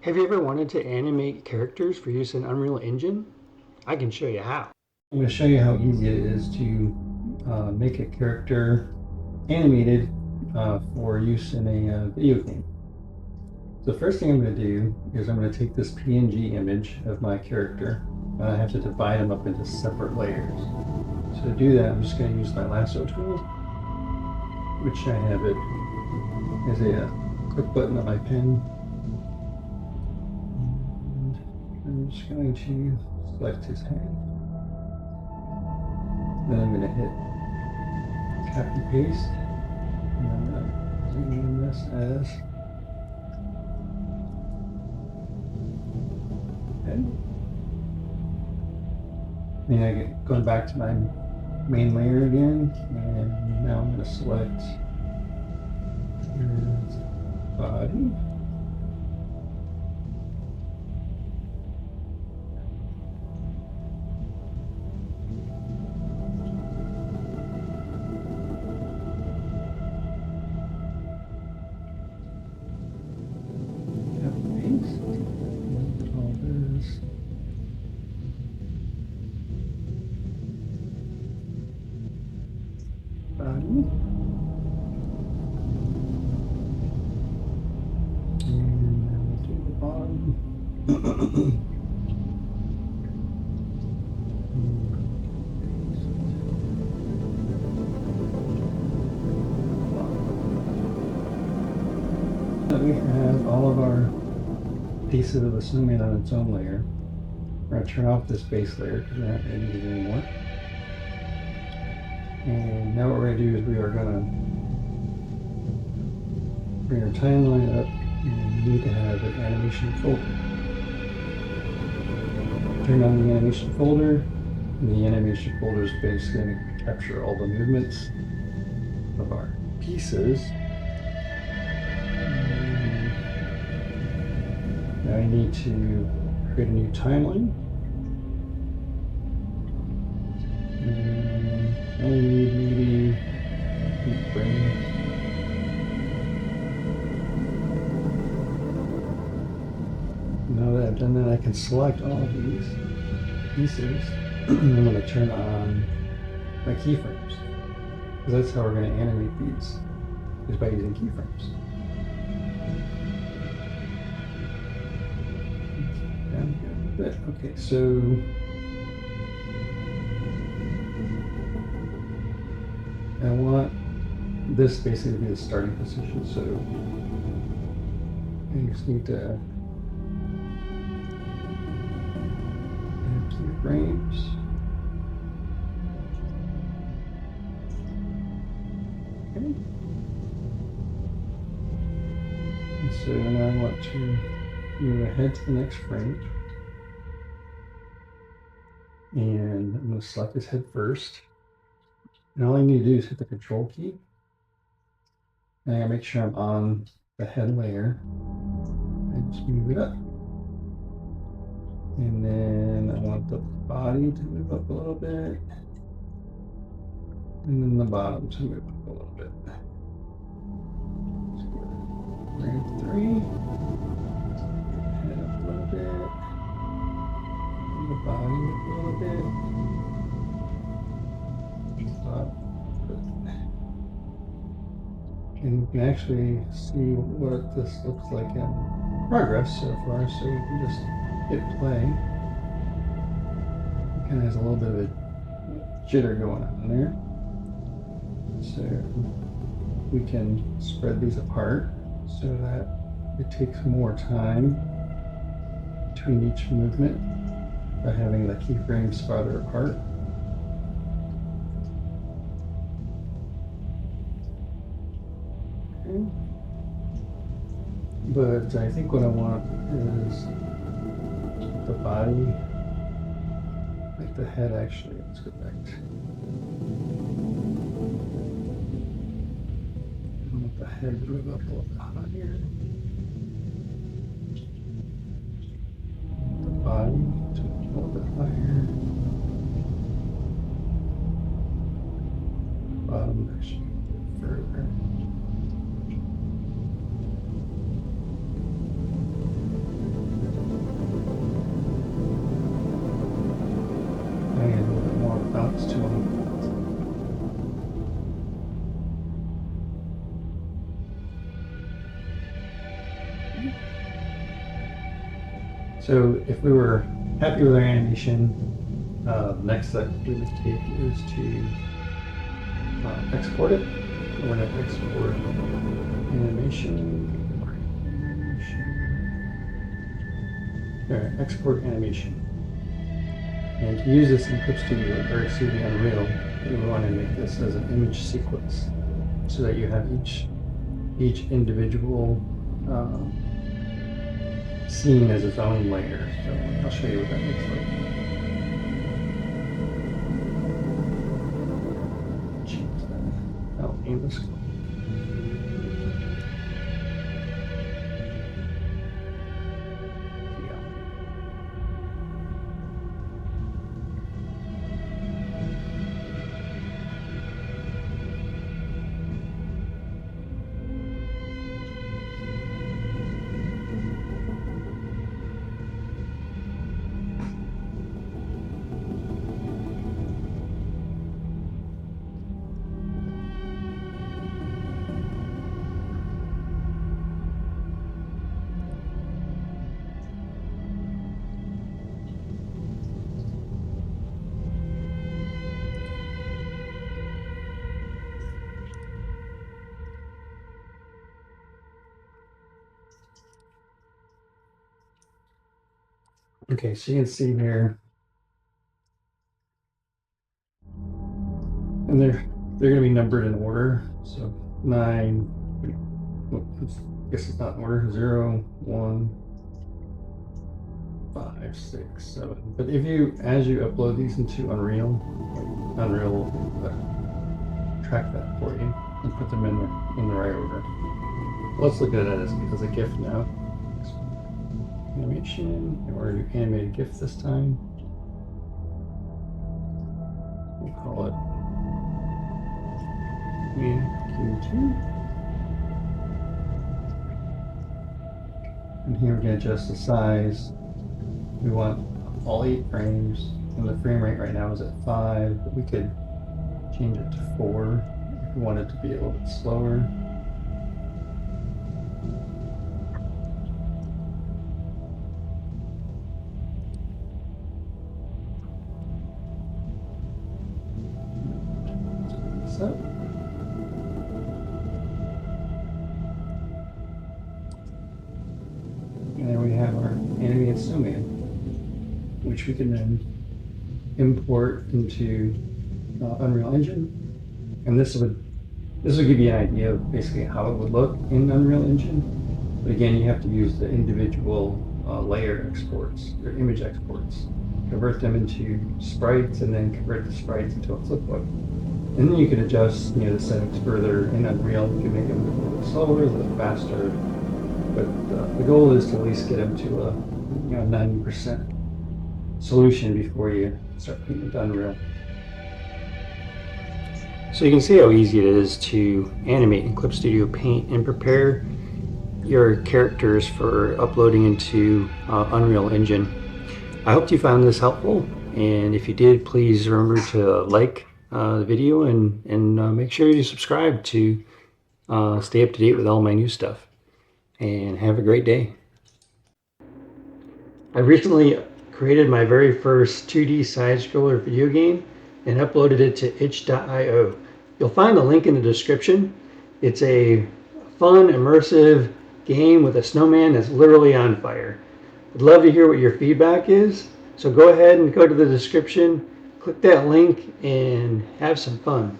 Have you ever wanted to animate characters for use in Unreal Engine? I can show you how. I'm going to show you how easy it is to make a character animated for use in a video game. So the first thing I'm going to do is I'm going to take this PNG image of my character and I have to divide them up into separate layers. So to do that, I'm just going to use my lasso tool, which I have it as a click button on my pen. And I'm just going to select his head. Then I'm going to hit copy paste. And I'm going to rename this as head. And I get going back to my main layer again, and now I'm going to select his body. We have all of our pieces of the snowman on its own layer. We're going to turn off this base layer because we're not going to need it anymore. And now what we're going to do is we are going to bring our timeline up, and we need to have an animation folder. Turn on the animation folder, and the animation folder is basically going to capture all the movements of our pieces. Now I need to create a new timeline. And I only need maybe 8 frames. Now that I've done that, I can select all of these pieces. I'm going to turn on my keyframes, because that's how we're going to animate these, is by using keyframes. Okay, so I want this basically to be the starting position, so I just need to add keyframes. Okay. And so now I want to move ahead to the next frame. And I'm going to select his head first. And all I need to do is hit the control key. And I gotta make sure I'm on the head layer. And just move it up. And then I want the body to move up a little bit. And then the bottom to move up a little bit. Frame 3. Head up a little bit. The body a little bit. And you can actually see what this looks like in progress so far. So you can just hit play. It kind of has a little bit of a jitter going on there. So we can spread these apart so that it takes more time between each movement by having the keyframes farther apart. Okay. But I think what I want is the body, like the head actually. Let's go back to. I want the head to move up a little bit higher. The body to a little bit higher. Bottom actually a bit further. It's too long. So if we were happy with our animation, the next step we would take is to export it. We're going to export animation. There, export animation. And to use this in Clip Studio or Studio Unreal, we want to make this as an image sequence so that you have each individual scene as its own layer. So I'll show you what that looks like. Change that. Oh, English. Okay, so you can see here, and they're going to be numbered in order. So 9, I guess it's not in order. 0, 1, 5, 6, 7. But if you, as you upload these into Unreal will track that for you and put them in the right order. Let's look at it as a GIF now. Animation, and we're going to do animated GIF this time. We'll call it Q2. And here we're going to adjust the size. We want all 8 frames, and the frame rate right now is at 5, but we could change it to 4 if we want it to be a little bit slower. So, and there we have our animated snowman, which we can then import into Unreal Engine, and this would give you an idea of basically how it would look in Unreal Engine. But again, you have to use the individual layer exports or image exports, convert them into sprites, and then convert the sprites into a flipbook. And then you can adjust, the settings further in Unreal. You can make them a little bit slower, a little faster. But the goal is to at least get them to a 90% solution before you start putting it to Unreal. So you can see how easy it is to animate in Clip Studio Paint and prepare your characters for uploading into Unreal Engine. I hope you found this helpful, and if you did, please remember to like the video and make sure you subscribe to stay up to date with all my new stuff. And have a great day. I recently created my very first 2D side-scroller video game and uploaded it to itch.io. You'll find the link in the description. It's a fun, immersive game with a snowman that's literally on fire. I'd love to hear what your feedback is, so go ahead and go to the description, click that link, and have some fun.